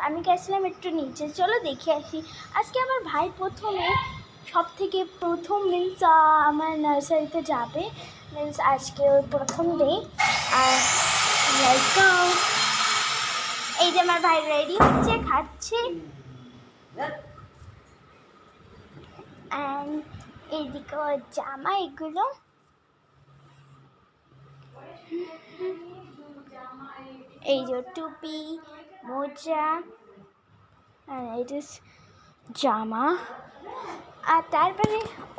আমি গেছিলাম একটু নিচে, চলো দেখে আসি। আজকে আমার ভাই প্রথম মিন্স আমার নার্সারিতে যাবে, মিন্স আজকে ওর প্রথম ডে। R let's go. এই যে আমার ভাই রেডি হচ্ছে, খাচ্ছে। অ্যান্ড এইদিকে ওর জামা, এগুলো এই যে টুপি, মোজা, আর এই যে জামা। আর তারপরে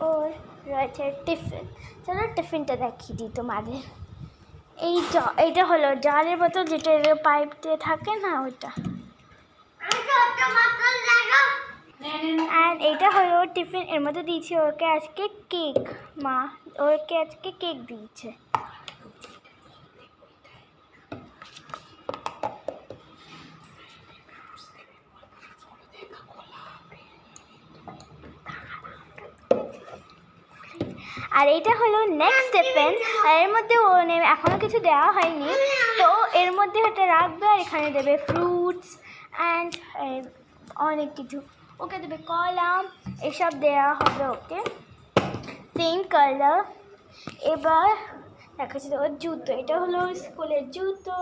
ওর রয়েছে টিফিন। চলো টিফিনটা দেখিয়ে দিই তোমাদের। এইটা হলো জলের বোতল, যেটা পাইপ দিয়ে থাকে না, ওইটা। আর এইটা হলো টিফিন, এর মধ্যে দিয়েছি ওকে আজকে কেক। মা ওকে আজকে কেক দিয়েছে। আর এটা হলো নেক্সট টিফিন। আর এর মধ্যে ও এখনও কিছু দেওয়া হয়নি, তো এর মধ্যে এটা রাখবে। আর এখানে দেবে ফ্রুটস অ্যান্ড অনেক কিছু। ওকে দেবে কলা, এসব দেওয়া হবে ওকে, সেম কালার। এবার দেখাচ্ছি ওর জুতো। এটা হলো স্কুলের জুতো।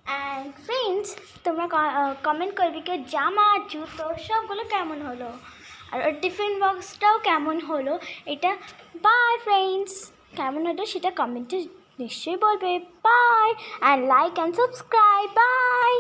অ্যান্ড ফ্রেন্ডস, তোমরা কমেন্ট করবে কি জামা জুতো সবগুলো কেমন হলো, আর ওর টিফিন বক্সটাও কেমন হলো। এটা বাই ফ্রেন্ডস, কেমন হলো সেটা কমেন্টে নিশ্চয়ই বলবে। Bye, and like and subscribe. By.